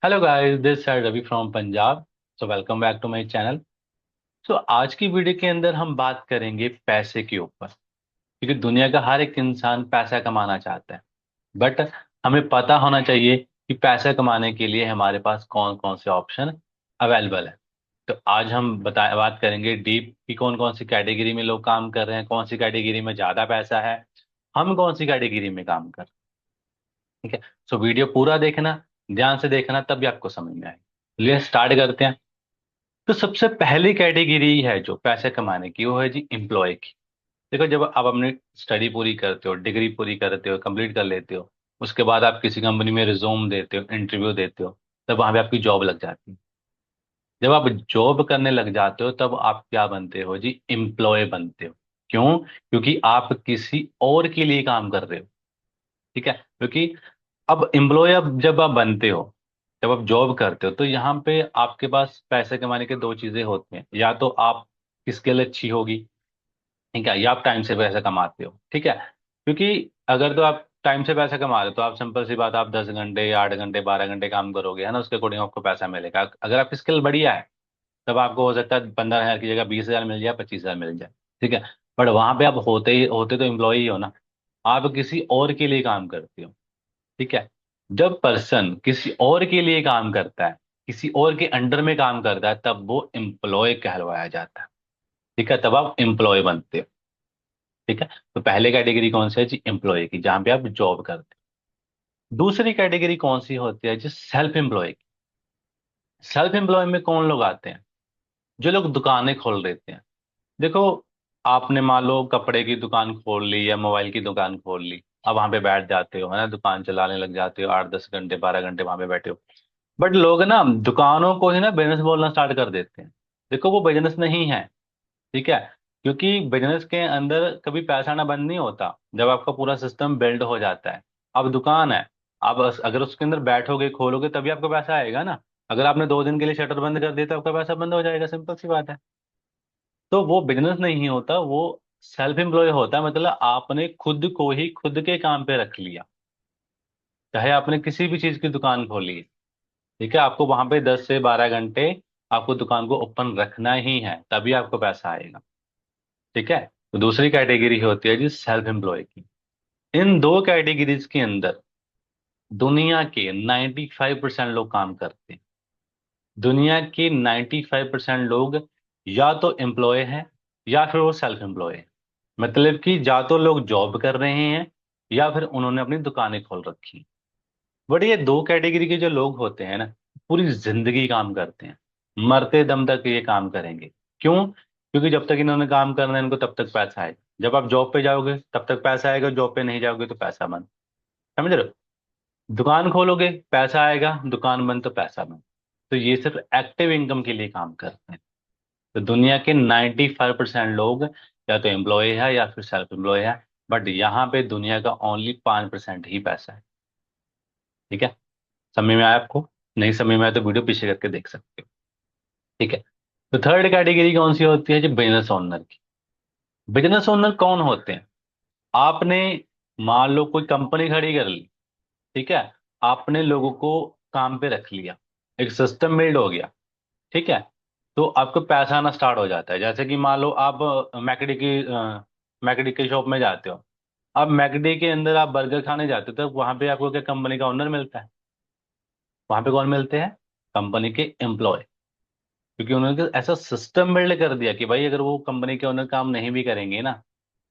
Hello guys, this side Ravi from Punjab. So welcome back to my channel. So आज की video के अंदर हम बात करेंगे पैसे के ऊपर, क्योंकि दुनिया का हर एक इंसान पैसा कमाना चाहता है। बट हमें पता होना चाहिए कि पैसा कमाने के लिए हमारे पास कौन कौन से ऑप्शन अवेलेबल है। तो आज हम बात करेंगे डीप कि कौन कौन सी कैटेगरी में लोग काम कर रहे हैं, कौन सी कैटेगरी में ज़्यादा पैसा है, हम कौन सी कैटेगरी में काम कर रहे हैं। ठीक है। सो वीडियो पूरा देखना, ध्यान से देखना, तभी आपको समझ में आएगा। चलिए स्टार्ट करते हैं। तो सबसे पहली कैटेगरी है जो पैसे कमाने की, वो है जी एम्प्लॉय की। देखो, जब आप अपनी स्टडी पूरी करते हो, डिग्री पूरी करते हो, कंप्लीट कर लेते हो, उसके बाद आप किसी कंपनी में रिज्यूम देते हो, इंटरव्यू देते हो, तब वहां पे आपकी जॉब लग जाती है। जब आप जॉब करने लग जाते हो तब आप क्या बनते हो जी? एम्प्लॉय बनते हो। क्यों? क्योंकि आप किसी और के लिए काम कर रहे हो। ठीक है। क्योंकि अब एम्प्लॉय, अब जब आप बनते हो, जब आप जॉब करते हो, तो यहाँ पे आपके पास पैसे कमाने के दो चीजें होती हैं। या तो आप की स्किल अच्छी होगी, ठीक है, या आप टाइम से पैसा कमाते हो। ठीक है। क्योंकि अगर तो आप टाइम से पैसा कमा रहे हो तो आप, सिंपल सी बात, आप 10 घंटे, 8 घंटे, 12 घंटे काम करोगे, है ना, उसके अकॉर्डिंग आपको पैसा मिलेगा। अगर आपकी स्किल बढ़िया है तब आपको हो सकता है 15,000 की जगह 20,000 मिल जाए, 25,000 मिल जाए। ठीक है। बट वहां पे आप होते तो एम्प्लॉय ही हो ना, आप किसी और के लिए काम करते हो। ठीक है। जब पर्सन किसी और के लिए काम करता है, किसी और के अंडर में काम करता है, तब वो एम्प्लॉय कहलवाया जाता है। ठीक है, तब आप एम्प्लॉय बनते हो। ठीक है। तो पहले कैटेगरी कौन सी है जी? एम्प्लॉय की, जहां पे आप जॉब करते हो। दूसरी कैटेगरी कौन सी होती है जी? सेल्फ एम्प्लॉय की। सेल्फ एम्प्लॉय में कौन लोग आते हैं? जो लोग दुकानें खोल देते हैं। देखो, आपने मान लो कपड़े की दुकान खोल ली या मोबाइल की दुकान खोल ली, अब वहां पे बैठ जाते हो, है ना, दुकान चलाने लग जाते हो, 8-10 घंटे, 12 घंटे वहां पे बैठे हो। बट लोग ना दुकानों को ही ना बिजनेस बोलना स्टार्ट कर देते हैं। देखो, वो बिजनेस नहीं है। ठीक है। क्योंकि बिजनेस के अंदर कभी पैसा आना बंद नहीं होता जब आपका पूरा सिस्टम बिल्ड हो जाता है। अब दुकान है, आप अगर उसके अंदर बैठोगे, खोलोगे, तभी आपको पैसा आएगा ना। अगर आपने 2 दिन के लिए शटर बंद कर दिया तो आपका पैसा बंद हो जाएगा, सिंपल सी बात है। तो वो बिजनेस नहीं होता, वो सेल्फ एम्प्लॉय होता है। मतलब आपने खुद को ही खुद के काम पे रख लिया। चाहे आपने किसी भी चीज की दुकान खोली है, ठीक है, आपको वहां पे 10 से 12 घंटे आपको दुकान को ओपन रखना ही है, तभी आपको पैसा आएगा। ठीक है। तो दूसरी कैटेगरी होती है जी सेल्फ एम्प्लॉय की। इन दो कैटेगरीज के अंदर दुनिया के 95% लोग काम करते हैं। दुनिया के 95% लोग या तो एम्प्लॉय हैं या फिर वो सेल्फ एम्प्लॉय है। मतलब कि या तो लोग जॉब कर रहे हैं या फिर उन्होंने अपनी दुकानें खोल रखी हैं। बट ये दो कैटेगरी के जो लोग होते हैं ना, पूरी जिंदगी काम करते हैं, मरते दम तक ये काम करेंगे। क्यों? क्योंकि जब तक इन्होंने काम करना है इनको, तब तक पैसा आएगा। जब आप जॉब पे जाओगे तब तक पैसा आएगा, जॉब पे नहीं जाओगे तो पैसा बंद। समझ रहे हो? दुकान खोलोगे पैसा आएगा, दुकान बंद तो पैसा बंद। तो ये सिर्फ एक्टिव इनकम के लिए काम करते हैं। तो दुनिया के 95% लोग या तो एम्प्लॉय है या फिर सेल्फ एम्प्लॉय है। बट यहाँ पे दुनिया का ओनली 5% ही पैसा है। ठीक है। समझ में आया आपको? नहीं समझ में आया तो वीडियो पीछे करके देख सकते हो। ठीक है। तो थर्ड कैटेगरी कौन सी होती है जी? बिजनेस ओनर की। बिजनेस ओनर कौन होते हैं? आपने मान लो कोई कंपनी खड़ी कर ली, ठीक है, आपने लोगों को काम पे रख लिया, एक सिस्टम बिल्ड हो गया। ठीक है। तो आपको पैसा आना स्टार्ट हो जाता है। जैसे कि मान लो आप मैकडी के शॉप में जाते हो। अब मैकडी के अंदर आप बर्गर खाने जाते हो तो वहां पे आपको क्या कंपनी का ओनर मिलता है? वहां पे कौन मिलते हैं? कंपनी के एम्प्लॉय। क्योंकि उन्होंने ऐसा सिस्टम बिल्ड कर दिया कि भाई अगर वो कंपनी के ओनर काम नहीं भी करेंगे ना,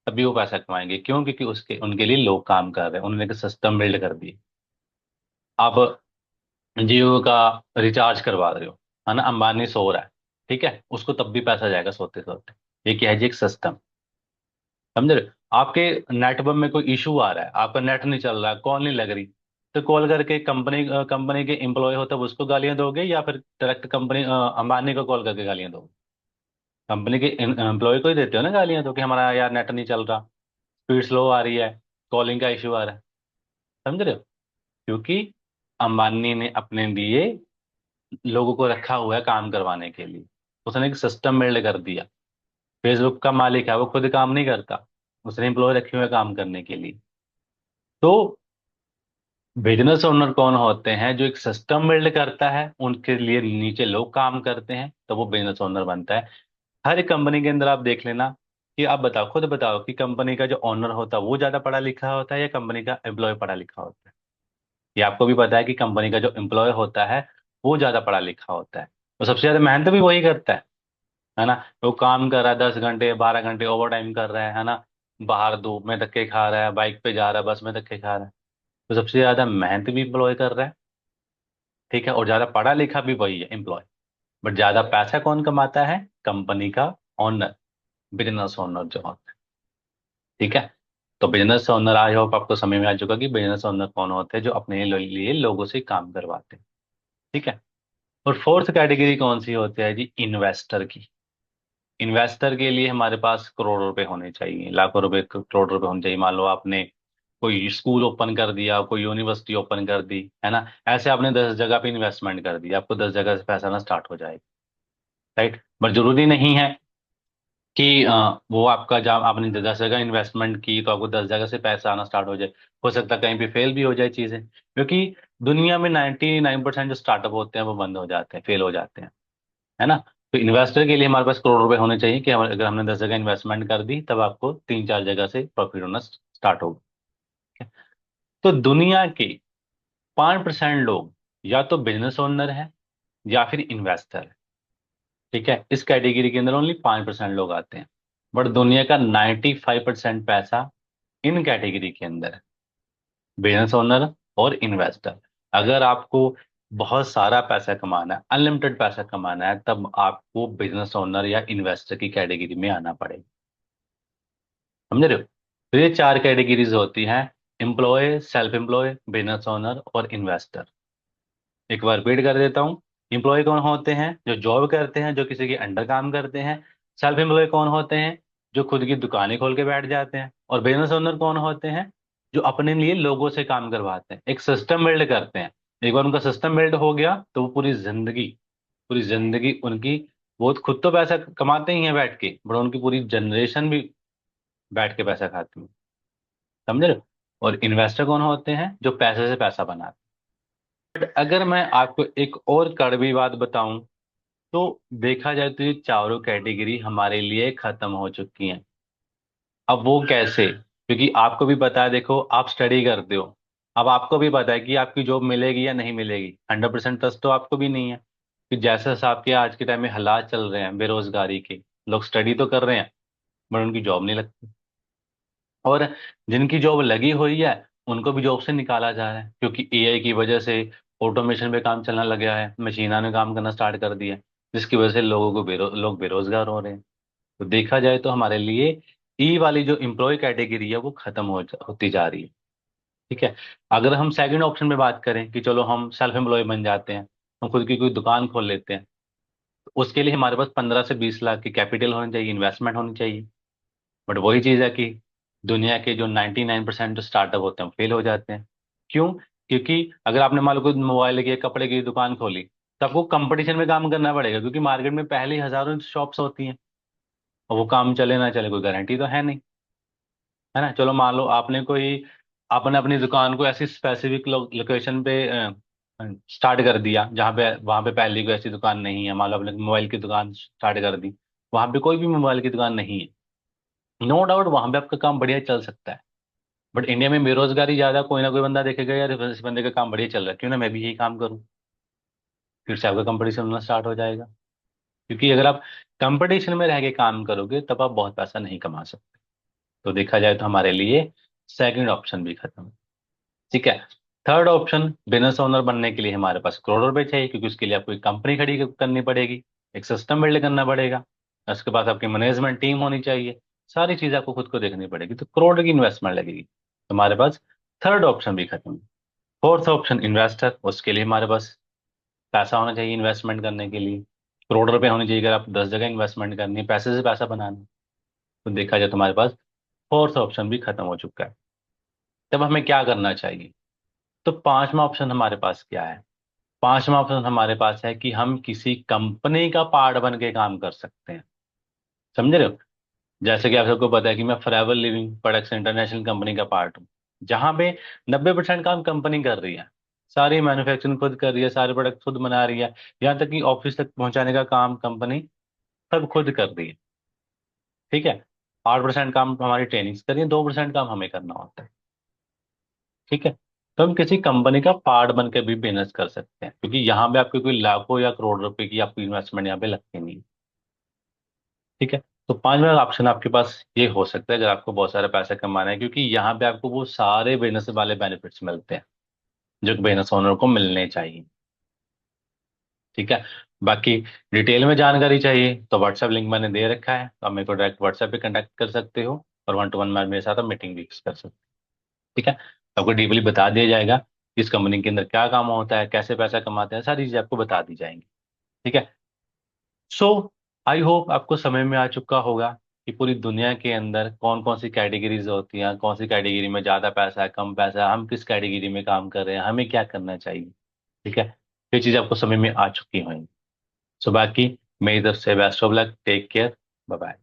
तभी वो पैसा कमाएंगे। क्यों? क्योंकि उसके उनके लिए लोग काम कर रहे हैं, उन्होंने एक सिस्टम बिल्ड कर दिए। आप जियो का रिचार्ज करवा रहे हो, है ना, अंबानी सो रहा है, ठीक है, उसको तब भी पैसा जाएगा सोते सोते। ये क्या है जी? एक सिस्टम। समझ रहे हो? आपके नेटवर्क में कोई इशू आ रहा है, आपका नेट नहीं चल रहा, कॉल नहीं लग रही, तो कॉल करके कंपनी कंपनी के एम्प्लॉय हो तब उसको गालियां दोगे या फिर डायरेक्ट कंपनी अंबानी को कॉल करके गालियां दोगे? कंपनी के एम्प्लॉय को ही देते हो ना गालियां, तो कि हमारा यार नेट नहीं चल रहा, स्पीड स्लो आ रही है, कॉलिंग का इशू आ रहा है। समझ रहे हो? क्योंकि अंबानी ने अपने लिए लोगों को रखा हुआ है काम करवाने के लिए। उसने एक सिस्टम बिल्ड कर दिया। फेसबुक का मालिक है, वो खुद काम नहीं करता, उसने एम्प्लॉय रखे हुए हैं काम करने के लिए। तो बिजनेस ओनर कौन होते हैं? जो एक सिस्टम बिल्ड करता है, उनके लिए नीचे लोग काम करते हैं, तो वो बिजनेस ओनर बनता है। हर एक कंपनी के अंदर आप देख लेना कि आप बताओ, खुद बताओ कि कंपनी का जो ओनर होता है वो ज्यादा पढ़ा लिखा होता है या कंपनी का एम्प्लॉय पढ़ा लिखा होता है? ये आपको भी पता है कि कंपनी का जो एम्प्लॉय होता है वो ज्यादा पढ़ा लिखा होता है। तो सबसे ज्यादा मेहनत भी वही करता है ना? वो काम कर रहा है 10 घंटे 12 घंटे ओवर टाइम कर रहा है ना? बाहर धूप में धक्के खा रहा है, बाइक पे जा रहा है, बस में धक्के खा रहा है। तो सबसे ज्यादा मेहनत भी एम्प्लॉय कर रहा है, ठीक है, और ज्यादा पढ़ा लिखा भी वही है एम्प्लॉय। बट ज्यादा पैसा कौन कमाता है? कंपनी का ओनर, बिजनेस ओनर जो होता है। ठीक है। तो बिजनेस ओनर, आई होप आपको समझ में आ चुका कि बिजनेस ओनर कौन होते हैं, जो अपने लिए लोगों से काम करवाते हैं। ठीक है। और फोर्थ कैटेगरी कौन सी होती है जी? इन्वेस्टर की। इन्वेस्टर के लिए हमारे पास करोड़ों रुपए होने चाहिए, लाखों रुपए, करोड़ रुपए होने चाहिए। मान लो आपने कोई स्कूल ओपन कर दिया, कोई यूनिवर्सिटी ओपन कर दी, है ना? ऐसे आपने 10 जगह पे इन्वेस्टमेंट कर दी, आपको 10 जगह से पैसा ना स्टार्ट हो जाएगा। राइट। बट जरूरी नहीं है कि वो आपका, जब आपने 10 जगह इन्वेस्टमेंट की तो आपको 10 जगह से पैसा आना स्टार्ट हो जाए। हो सकता है कहीं भी फेल भी हो जाए चीजें, क्योंकि दुनिया में 99% जो स्टार्टअप होते हैं वो बंद हो जाते हैं, फेल हो जाते हैं, है ना? तो इन्वेस्टर के लिए हमारे पास करोड़ रुपए होने चाहिए कि अगर हमने 10 जगह इन्वेस्टमेंट कर दी तब आपको 3 4 जगह से प्रॉफिट होना स्टार्ट होगा। तो दुनिया के 5% लोग या तो बिजनेस ओनर है या फिर इन्वेस्टर है। ठीक है। इस कैटेगरी के अंदर ओनली 5% लोग आते हैं। बट दुनिया का 95% पैसा इन कैटेगरी के अंदर है, बिजनेस ओनर और इन्वेस्टर। अगर आपको बहुत सारा पैसा कमाना है, अनलिमिटेड पैसा कमाना है, तब आपको बिजनेस ओनर या इन्वेस्टर की कैटेगरी में आना पड़ेगा। समझ रहे हो? तो ये 4 कैटेगरीज होती हैं: employ, self employ, business owner और इन्वेस्टर। एक बार रिपीट कर देता हूँ। एम्प्लॉय कौन होते हैं? जो जॉब करते हैं, जो किसी के अंडर काम करते हैं। सेल्फ एम्प्लॉय कौन होते हैं? जो खुद की दुकानें खोल के बैठ जाते हैं। और बिजनेस ओनर कौन होते हैं? जो अपने लिए लोगों से काम करवाते हैं, एक सिस्टम बिल्ड करते हैं। एक बार उनका सिस्टम बिल्ड हो गया तो वो पूरी जिंदगी उनकी, वो खुद तो पैसा कमाते ही हैं बैठ के, बट उनकी पूरी जनरेशन भी बैठ के पैसा खाती है। समझ रहे हो? और इन्वेस्टर कौन होते हैं? जो पैसे से पैसा बनाते हैं। बट अगर मैं आपको एक और कड़वी बात बताऊं, तो देखा जाए तो ये चारों कैटेगरी हमारे लिए खत्म हो चुकी हैं। अब वो कैसे? क्योंकि आपको भी पता है, देखो आप स्टडी करते हो, अब आपको भी पता है कि आपकी जॉब मिलेगी या नहीं मिलेगी। 100% ट्रस्ट तो आपको भी नहीं है कि जैसे हिसाब के आज के टाइम में हालात चल रहे हैं बेरोजगारी के, लोग स्टडी तो कर रहे हैं बट उनकी जॉब नहीं लगती। और जिनकी जॉब लगी हुई है उनको भी जॉब से निकाला जा रहा है, क्योंकि एआई की वजह से ऑटोमेशन पे काम चलने लग गया है, मशीना ने काम करना स्टार्ट कर दिया है, जिसकी वजह से लोगों को लोग बेरोजगार हो रहे हैं। तो देखा जाए तो हमारे लिए ई वाली जो एम्प्लॉय कैटेगरी है वो खत्म होती जा रही है। ठीक है। अगर हम सेकंड ऑप्शन में बात करें कि चलो हम सेल्फ एम्प्लॉय बन जाते हैं, हम खुद की कोई दुकान खोल लेते हैं, तो उसके लिए हमारे पास 15 से 20 लाख की कैपिटल होनी चाहिए, इन्वेस्टमेंट होनी चाहिए। बट वही चीज है कि दुनिया के जो 99% जो स्टार्टअप होते हैं फेल हो जाते हैं। क्यों? क्योंकि अगर आपने मान लो कोई मोबाइल की कपड़े की दुकान खोली, तो आपको कंपटीशन में काम करना पड़ेगा, क्योंकि मार्केट में पहले ही हजारों शॉप्स होती हैं, और वो काम चले ना चले कोई गारंटी तो है नहीं, है ना? चलो मान लो आपने अपनी दुकान को ऐसी स्पेसिफिक लोकेशन पे स्टार्ट कर दिया जहाँ पे, वहां पे पहले कोई ऐसी दुकान नहीं है। मान लो आपने मोबाइल की दुकान स्टार्ट कर दी, वहां पे कोई भी मोबाइल की दुकान नहीं है, नो डाउट वहां पे आपका काम बढ़िया चल सकता है। बट इंडिया में बेरोजगारी ज्यादा, कोई ना कोई बंदा देखेगा यार इस बंदे का काम बढ़िया चल रहा है, क्यों ना मैं भी यही काम करूँ। फिर से आपका कंपटीशन होना स्टार्ट हो जाएगा। क्योंकि अगर आप कंपटीशन में रह के काम करोगे तब आप बहुत पैसा नहीं कमा सकते। तो देखा जाए तो हमारे लिए सेकंड ऑप्शन भी खत्म है। ठीक है। थर्ड ऑप्शन, बिजनेस ओनर बनने के लिए हमारे पास करोड़ों रुपए चाहिए, क्योंकि उसके लिए आपको एक कंपनी खड़ी करनी पड़ेगी, एक सिस्टम बिल्ड करना पड़ेगा, उसके पास आपकी मैनेजमेंट टीम होनी चाहिए, सारी चीज आपको खुद को देखनी पड़ेगी, तो करोड़ की इन्वेस्टमेंट लगेगी। तो हमारे पास थर्ड ऑप्शन भी खत्म है। फोर्थ ऑप्शन, इन्वेस्टर, उसके लिए हमारे पास पैसा होना चाहिए इन्वेस्टमेंट करने के लिए, करोड़ रुपए होने चाहिए। अगर आप 10 जगह इन्वेस्टमेंट करनी है, पैसे से पैसा बनाना है, तो देखा जाए तो हमारे पास फोर्थ ऑप्शन भी खत्म हो चुका है। तब हमें क्या करना चाहिए? तो पांचवा ऑप्शन हमारे पास क्या है? पांचवा ऑप्शन हमारे पास है कि हम किसी कंपनी का पार्ट बन के काम कर सकते हैं। समझ रहे हो? जैसे कि आप सबको पता है कि मैं forever living products international company का पार्ट हूँ। जहां पे 90% काम कंपनी कर रही है, सारी मैन्युफैक्चरिंग खुद कर रही है, सारे प्रोडक्ट खुद बना रही है, यहाँ तक कि ऑफिस तक पहुंचाने का काम कंपनी सब खुद कर रही है। ठीक है, 8% काम हमारी ट्रेनिंग्स कर रही है, 2% काम हमें करना होता है। ठीक है, तो हम किसी कंपनी का पार्ट बन के भी बिजनेस कर सकते हैं, क्योंकि यहाँ पे आपकी कोई लाखों या करोड़ रुपए की आपकी इन्वेस्टमेंट यहाँ पे लगती नहीं है। ठीक है, तो 5वां ऑप्शन आपके पास ये हो सकता है अगर आपको बहुत सारा पैसा कमाना है, क्योंकि यहाँ पे आपको वो सारे बिजनेस वाले बेनिफिट्स मिलते हैं जो बिजनेस ओनर को मिलने चाहिए। ठीक है, बाकी डिटेल में जानकारी चाहिए तो व्हाट्सएप लिंक मैंने दे रखा है, तो आप मेरे को डायरेक्ट व्हाट्सएप पे कांटेक्ट कर सकते हो, और 1 to 1 में मेरे साथ आप मीटिंग भी कर सकते हो। ठीक है, तो आपको डीपली बता दिया जाएगा कि इस कंपनी के अंदर क्या काम होता है, कैसे पैसा कमाते हैं, सारी चीजें आपको बता दी जाएंगी। ठीक है, सो आई होप आपको समझ में आ चुका होगा कि पूरी दुनिया के अंदर कौन कौन सी कैटेगरीज होती हैं, कौन सी कैटेगरी में ज्यादा पैसा है, कम पैसा है, हम किस कैटेगरी में काम कर रहे हैं, हमें क्या करना चाहिए। ठीक है, ये चीज आपको समझ में आ चुकी होंगी। सो बाकी मेरी तरफ से best of luck, take care, bye bye.